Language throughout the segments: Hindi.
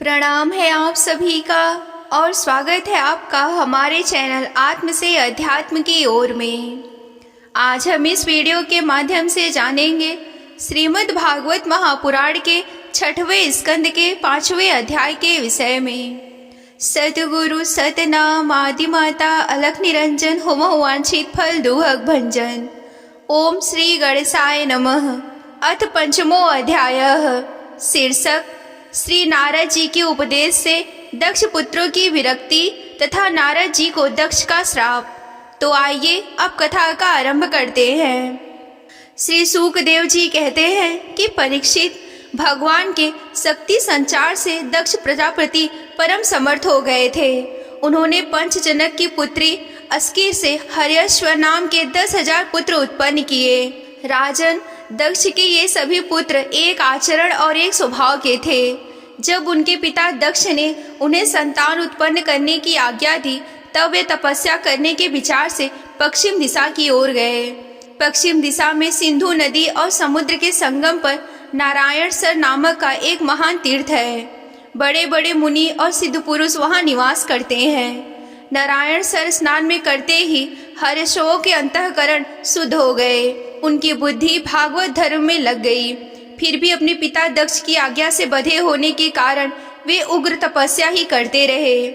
प्रणाम है आप सभी का और स्वागत है आपका हमारे चैनल आत्म से अध्यात्म की ओर में। आज हम इस वीडियो के माध्यम से जानेंगे श्रीमद् भागवत महापुराण के 6वें स्कंद के 5वें अध्याय के विषय में। सतगुरु सतनाम आदि माता अलख निरंजन होम वांछित फल दुहक भंजन। ओम श्री गणेशाय नमः। अथ पंचमो अध्यायः। शीर्षक श्री नारद जी के उपदेश से दक्ष पुत्रों की विरक्ति तथा नारद जी को दक्ष का श्राप। तो आइए अब कथा का आरंभ करते हैं। श्री सूकदेव जी कहते हैं कि परीक्षित भगवान के शक्ति संचार से दक्ष प्रजापति परम समर्थ हो गए थे। उन्होंने पंचजनक की पुत्री अस्कीर से हर्यश्व नाम के 10,000 पुत्र उत्पन्न किए। राजन, दक्ष के ये सभी पुत्र एक आचरण और एक स्वभाव के थे। जब उनके पिता दक्ष ने उन्हें संतान उत्पन्न करने की आज्ञा दी तब वे तपस्या करने के विचार से पश्चिम दिशा की ओर गए। पश्चिम दिशा में सिंधु नदी और समुद्र के संगम पर नारायण सर नामक का एक महान तीर्थ है। बड़े बड़े मुनि और सिद्ध पुरुष वहाँ निवास करते हैं। नारायण सर स्नान में करते ही हर्षवों के अंतःकरण शुद्ध हो गए। उनकी बुद्धि भागवत धर्म में लग गई। फिर भी अपने पिता दक्ष की आज्ञा से बंधे होने के कारण वे उग्र तपस्या ही करते रहे।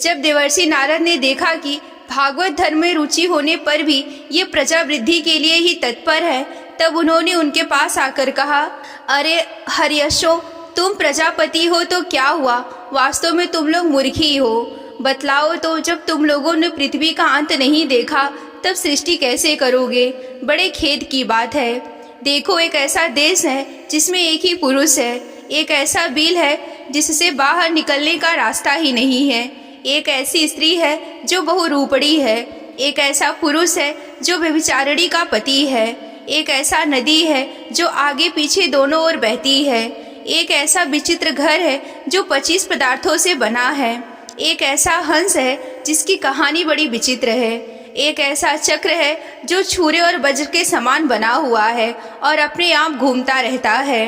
जब देवर्षि नारद ने देखा कि भागवत धर्म में रुचि होने पर भी ये प्रजा वृद्धि के लिए ही तत्पर है, तब उन्होंने उनके पास आकर कहा, अरे हर्यशो, तुम प्रजापति हो तो क्या हुआ? वास्तव में तुम लोग मूर्ख ही हो। बतलाओ तो, जब तुम लोगों ने पृथ्वी का अंत नहीं देखा तब सृष्टि कैसे करोगे? बड़े खेद की बात है। देखो, एक ऐसा देश है जिसमें एक ही पुरुष है। एक ऐसा बिल है जिससे बाहर निकलने का रास्ता ही नहीं है। एक ऐसी स्त्री है जो बहुरूपड़ी है। एक ऐसा पुरुष है जो व्यभिचारिणी का पति है। एक ऐसा नदी है जो आगे पीछे दोनों ओर बहती है। एक ऐसा विचित्र घर है जो 25 पदार्थों से बना है। एक ऐसा हंस है जिसकी कहानी बड़ी विचित्र है। एक ऐसा चक्र है जो छुरे और वज्र के समान बना हुआ है और अपने आप घूमता रहता है।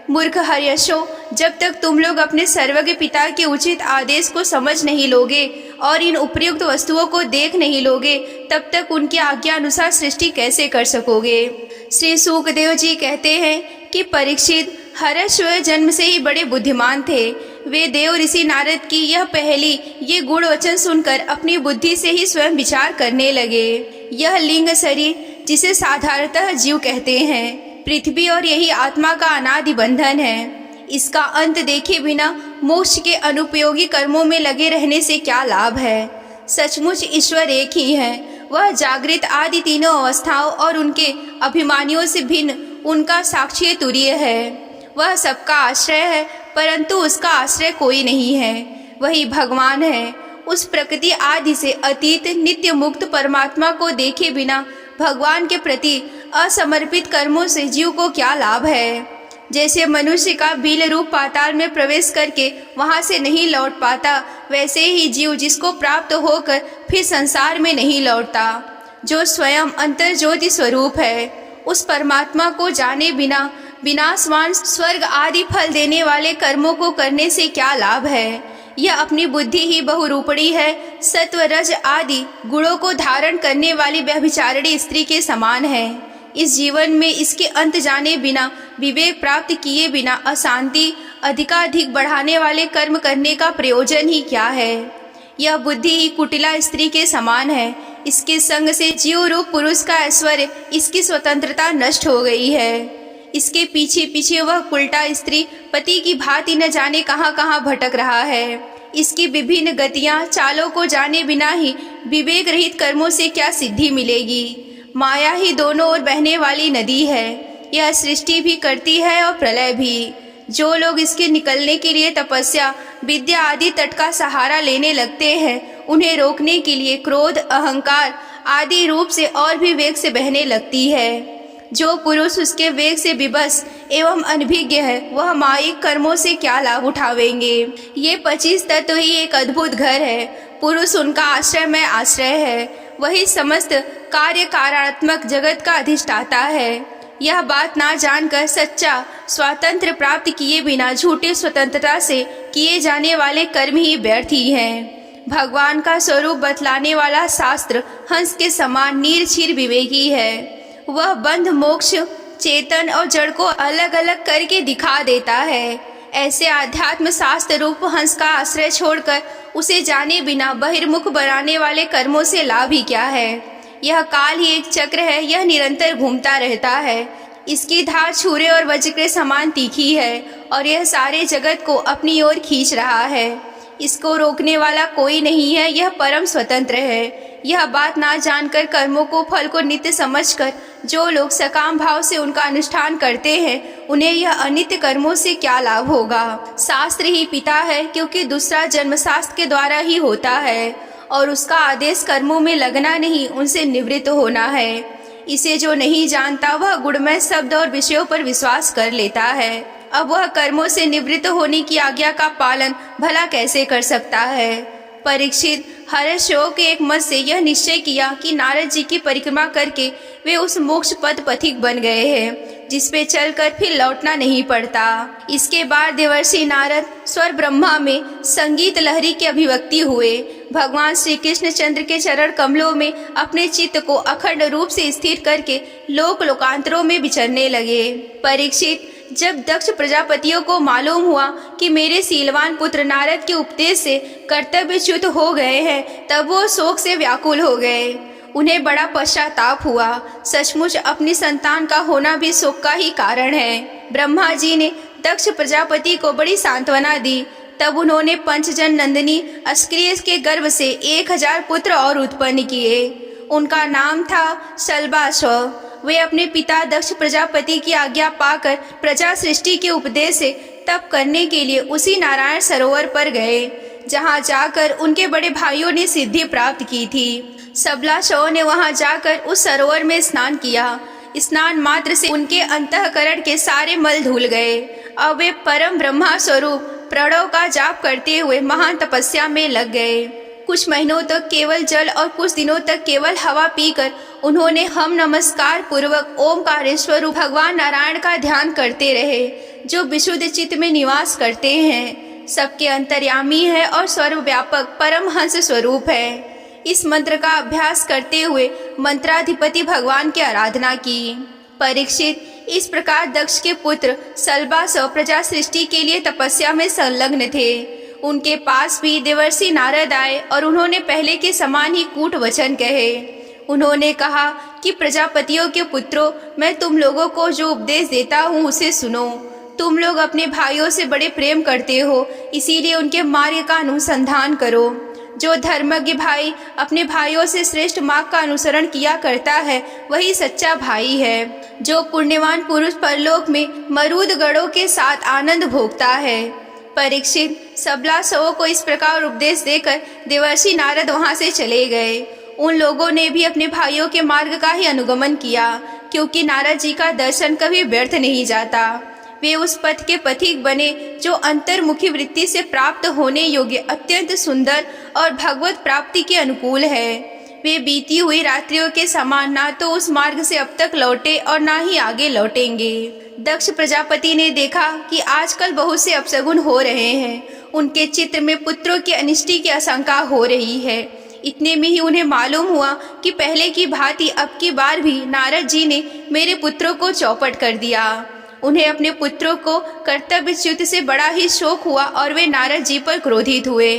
मूर्ख हर्यशो, जब तक तुम लोग अपने सर्वज्ञ पिता के उचित आदेश को समझ नहीं लोगे और इन उपयुक्त वस्तुओं को देख नहीं लोगे, तब तक उनकी आज्ञा अनुसार सृष्टि कैसे कर सकोगे? श्री सूकदेव जी कहते हैं कि परीक्षित हर्यश्व जन्म से ही बड़े बुद्धिमान थे। वे देव ऋषि नारद की यह पहली ये गुण वचन सुनकर अपनी बुद्धि से ही स्वयं विचार करने लगे। यह लिंग शरीर, जिसे साधारणतः जीव कहते हैं, पृथ्वी और यही आत्मा का अनादि बंधन है। इसका अंत देखे बिना मोक्ष के अनुपयोगी कर्मों में लगे रहने से क्या लाभ है? सचमुच ईश्वर एक ही है। वह जागृत आदि तीनों अवस्थाओं और उनके अभिमानियों से भिन्न उनका साक्षी तुरीय है। वह सबका आश्रय है, परंतु उसका आश्रय कोई नहीं है। वही भगवान है। उस प्रकृति आदि से अतीत नित्य मुक्त परमात्मा को देखे बिना भगवान के प्रति असमर्पित कर्मों से जीव को क्या लाभ है? जैसे मनुष्य का बील रूप पाताल में प्रवेश करके वहां से नहीं लौट पाता, वैसे ही जीव जिसको प्राप्त होकर फिर संसार में नहीं लौटता, जो स्वयं अंतर ज्योति स्वरूप है, उस परमात्मा को जाने बिना विनाशवान स्वर्ग आदि फल देने वाले कर्मों को करने से क्या लाभ है? यह अपनी बुद्धि ही बहुरूपणी है। सत्व रज आदि गुणों को धारण करने वाली व्यभिचारिणी स्त्री के समान है। इस जीवन में इसके अंत जाने बिना, विवेक प्राप्त किए बिना अशांति अधिकाधिक बढ़ाने वाले कर्म करने का प्रयोजन ही क्या है? यह बुद्धि ही कुटिला स्त्री के समान है। इसके संग से जीव रूप पुरुष का ऐश्वर्य, इसकी स्वतंत्रता नष्ट हो गई है। इसके पीछे पीछे वह उल्टा स्त्री पति की भांति न जाने कहां कहां भटक रहा है। इसकी विभिन्न गतियां चालों को जाने बिना ही विवेक रहित कर्मों से क्या सिद्धि मिलेगी? माया ही दोनों ओर बहने वाली नदी है। यह सृष्टि भी करती है और प्रलय भी। जो लोग इसके निकलने के लिए तपस्या, विद्या आदि तट का सहारा लेने लगते हैं, उन्हें रोकने के लिए क्रोध, अहंकार आदि रूप से और भी वेग से बहने लगती है। जो पुरुष उसके वेग से विवश एवं अनभिज्ञ है, वह मायिक कर्मों से क्या लाभ उठावेंगे? ये 25 तत्व ही एक अद्भुत घर है। पुरुष उनका आश्रय में आश्रय है। वही समस्त कार्य कारात्मक जगत का अधिष्ठाता है। यह बात ना जानकर सच्चा स्वातंत्र प्राप्त किए बिना झूठे स्वतंत्रता से किए जाने वाले कर्म ही व्यर्थ ही हैं। भगवान का स्वरूप बतलाने वाला शास्त्र हंस के समान निर्भीर विवेकी है। वह बंध मोक्ष, चेतन और जड़ को अलग अलग करके दिखा देता है। ऐसे आध्यात्म शास्त्र रूप हंस का आश्रय छोड़कर उसे जाने बिना बहिर्मुख बनाने वाले कर्मों से लाभ ही क्या है। यह काल ही एक चक्र है, यह निरंतर घूमता रहता है। इसकी धार छुरे और वज्र के समान तीखी है और यह सारे जगत को अपनी ओर खींच रहा है। इसको रोकने वाला कोई नहीं है, यह परम स्वतंत्र है। यह बात ना जानकर कर्मों को फल को नित्य समझकर जो लोग सकाम भाव से उनका अनुष्ठान करते हैं, उन्हें यह अनित्य कर्मों से क्या लाभ होगा। शास्त्र ही पिता है, क्योंकि दूसरा जन्म शास्त्र के द्वारा ही होता है और उसका आदेश कर्मों में लगना नहीं, उनसे निवृत्त होना है। इसे जो नहीं जानता वह गुणमय शब्द और विषयों पर विश्वास कर लेता है। अब वह कर्मों से निवृत्त होने की आज्ञा का पालन भला कैसे कर सकता है। परीक्षित, हर्षशोक के एक मत से यह निश्चय किया कि नारद जी की परिक्रमा करके वे उस मोक्ष पद पथिक बन गए हैं, जिस पे चलकर फिर लौटना नहीं पड़ता। इसके बाद देवर्षि नारद स्वर ब्रह्मा में संगीत लहरी के अभिव्यक्ति हुए। भगवान श्री कृष्ण चंद्र के चरण कमलों में अपने चित्त को अखंड रूप से स्थिर करके लोक लोकांतरों में विचरने लगे। परीक्षित, जब दक्ष प्रजापतियों को मालूम हुआ कि मेरे शीलवान पुत्र नारद के उपदेश से कर्तव्यच्युत हो गए हैं, तब वो शोक से व्याकुल हो गए। उन्हें बड़ा पश्चाताप हुआ। सचमुच अपनी संतान का होना भी शोक का ही कारण है। ब्रह्मा जी ने दक्ष प्रजापति को बड़ी सांत्वना दी। तब उन्होंने पंचजन नंदिनी अस्क्रिय के गर्भ से 1000 पुत्र और उत्पन्न किए। उनका नाम था शल्बाश्व। वे अपने पिता दक्ष प्रजापति की आज्ञा पाकर प्रजा सृष्टि के उपदेश से तप करने के लिए उसी नारायण सरोवर पर गए, जहां जाकर उनके बड़े भाइयों ने सिद्धि प्राप्त की थी। शल्बाश्व ने वहां जाकर उस सरोवर में स्नान किया। स्नान मात्र से उनके अंतःकरण के सारे मल धुल गए। अब वे परम ब्रह्मा स्वरूप प्रणव का जाप करते हुए महान तपस्या में लग गए। कुछ महीनों तक केवल जल और कुछ दिनों तक केवल हवा पीकर उन्होंने हम नमस्कार पूर्वक ओमकारेश्वर भगवान नारायण का ध्यान करते रहे, जो विशुद्ध चित्त में निवास करते हैं, सबके अंतर्यामी है और सर्वव्यापक परम हंस स्वरूप है। इस मंत्र का अभ्यास करते हुए मंत्राधिपति भगवान की आराधना की। परीक्षित, इस प्रकार दक्ष के पुत्र शल्बाश्व प्रजा सृष्टि के लिए तपस्या में संलग्न थे। उनके पास भी देवर्षि नारद आए और उन्होंने पहले के समान ही कूट वचन कहे। उन्होंने कहा कि प्रजापतियों के पुत्रों, मैं तुम लोगों को जो उपदेश देता हूँ उसे सुनो। तुम लोग अपने भाइयों से बड़े प्रेम करते हो, इसीलिए उनके मार्ग का अनुसंधान करो। जो धर्मज्ञ भाई अपने भाइयों से श्रेष्ठ मार्ग का अनुसरण किया करता है, वही सच्चा भाई है। जो पुण्यवान पुरुष परलोक में मरूद गणों के साथ आनंद भोगता है। परीक्षित, शल्बाश्व को इस प्रकार उपदेश देकर देवर्षि नारद वहां से चले गए। उन लोगों ने भी अपने भाइयों के मार्ग का ही अनुगमन किया, क्योंकि नारद जी का दर्शन कभी व्यर्थ नहीं जाता। वे उस पथ के पथिक बने जो अंतर्मुखी वृत्ति से प्राप्त होने योग्य अत्यंत सुंदर और भगवत प्राप्ति के अनुकूल है। वे बीती हुई रात्रियों के समान ना तो उस मार्ग से अब तक लौटे और ना ही आगे लौटेंगे। दक्ष प्रजापति ने देखा कि आजकल बहुत से अपशगुन हो रहे हैं। उनके चित्र में पुत्रों की अनिष्टि की आशंका हो रही है। इतने में ही उन्हें मालूम हुआ कि पहले की भांति अब की बार भी नारद जी ने मेरे पुत्रों को चौपट कर दिया। उन्हें अपने पुत्रों को कर्तव्यच्युत से बड़ा ही शोक हुआ और वे नारद जी पर क्रोधित हुए।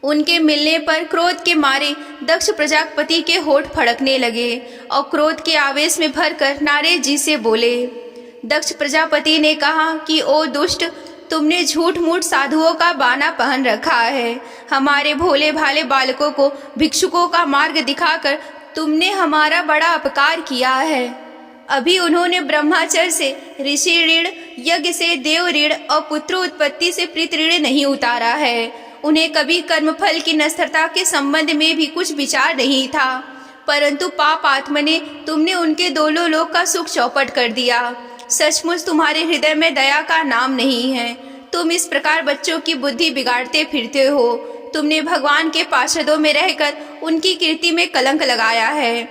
उनके मिलने पर क्रोध के मारे दक्ष प्रजापति के होठ फड़कने लगे और क्रोध के आवेश में भरकर नारद जी से बोले। दक्ष प्रजापति ने कहा कि ओ दुष्ट, तुमने झूठ मूठ साधुओं का बाना पहन रखा है। हमारे भोले भाले बालकों को भिक्षुकों का मार्ग दिखाकर तुमने हमारा बड़ा अपकार किया है। अभी उन्होंने ब्रह्मचर्य से ऋषि ऋण, यज्ञ से देव ऋण और पुत्र उत्पत्ति से प्रीत ऋण नहीं उतारा है। उन्हें कभी कर्मफल की नश्वरता के संबंध में भी कुछ विचार नहीं था, परंतु पाप आत्मा ने तुमने उनके दोनों लोक का सुख चौपट कर दिया। सचमुच तुम्हारे हृदय में दया का नाम नहीं है। तुम इस प्रकार बच्चों की बुद्धि बिगाड़ते फिरते हो। तुमने भगवान के पार्षदों में रहकर उनकी कीर्ति में कलंक लगाया है।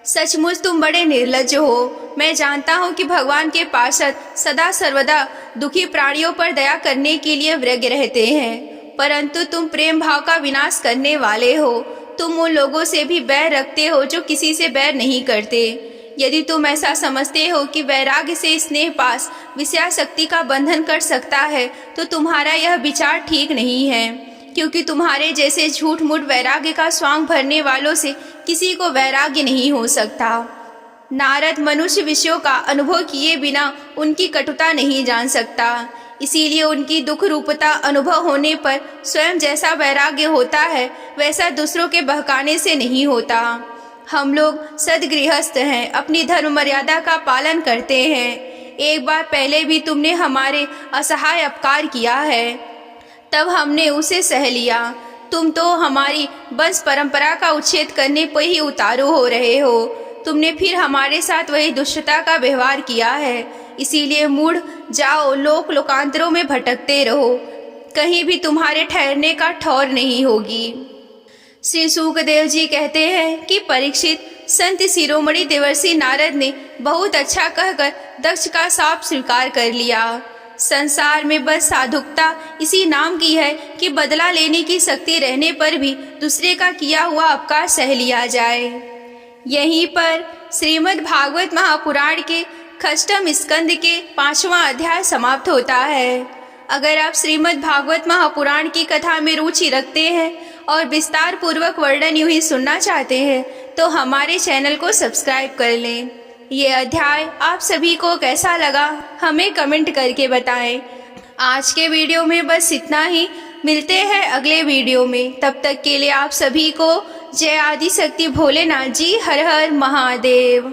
सचमुच तुम बड़े निर्लज्ज हो। मैं जानता हूँ कि भगवान के पार्षद सदा सर्वदा दुखी प्राणियों पर दया करने के लिए व्यग्र रहते हैं, परंतु तुम प्रेम भाव का विनाश करने वाले हो। तुम उन लोगों से भी बैर रखते हो जो किसी से बैर नहीं करते। यदि तुम ऐसा समझते हो कि वैराग्य से स्नेह पास विषयासक्ति का बंधन कर सकता है, तो तुम्हारा यह विचार ठीक नहीं है, क्योंकि तुम्हारे जैसे झूठ मूठ वैराग्य का स्वांग भरने वालों से किसी को वैराग्य नहीं हो सकता। नारद मनुष्य विषयों का अनुभव किए बिना उनकी कटुता नहीं जान सकता, इसीलिए उनकी दुख रूपता अनुभव होने पर स्वयं जैसा वैराग्य होता है वैसा दूसरों के बहकाने से नहीं होता। हम लोग सद्गृहस्थ हैं, अपनी धर्म मर्यादा का पालन करते हैं। एक बार पहले भी तुमने हमारे असहाय अपकार किया है, तब हमने उसे सह लिया। तुम तो हमारी वंश परंपरा का उच्छेद करने पर ही उतारू हो रहे हो। तुमने फिर हमारे साथ वही दुष्टता का व्यवहार किया है, इसीलिए मुड़ जाओ, लोक लोकांतरों में भटकते रहो, कहीं भी तुम्हारे ठहरने का ठौर नहीं होगी। श्री शुकदेव जी कहते हैं कि परीक्षित, संत शिरोमणि देवर्षि नारद ने बहुत अच्छा कहकर दक्ष का शाप स्वीकार कर लिया। संसार में बस साधुकता इसी नाम की है कि बदला लेने की शक्ति रहने पर भी दूसरे का किया हुआ अपकार सह लिया जाए। यहीं पर श्रीमद् भागवत महापुराण के खष्टम स्कंद के 5वां अध्याय समाप्त होता है। अगर आप श्रीमद् भागवत महापुराण की कथा में रुचि रखते हैं और विस्तार पूर्वक वर्णन यूं ही सुनना चाहते हैं, तो हमारे चैनल को सब्सक्राइब कर लें। ये अध्याय आप सभी को कैसा लगा हमें कमेंट करके बताएं। आज के वीडियो में बस इतना ही। मिलते हैं अगले वीडियो में। तब तक के लिए आप सभी को जय आदि शक्ति भोलेनाथ जी। हर हर महादेव।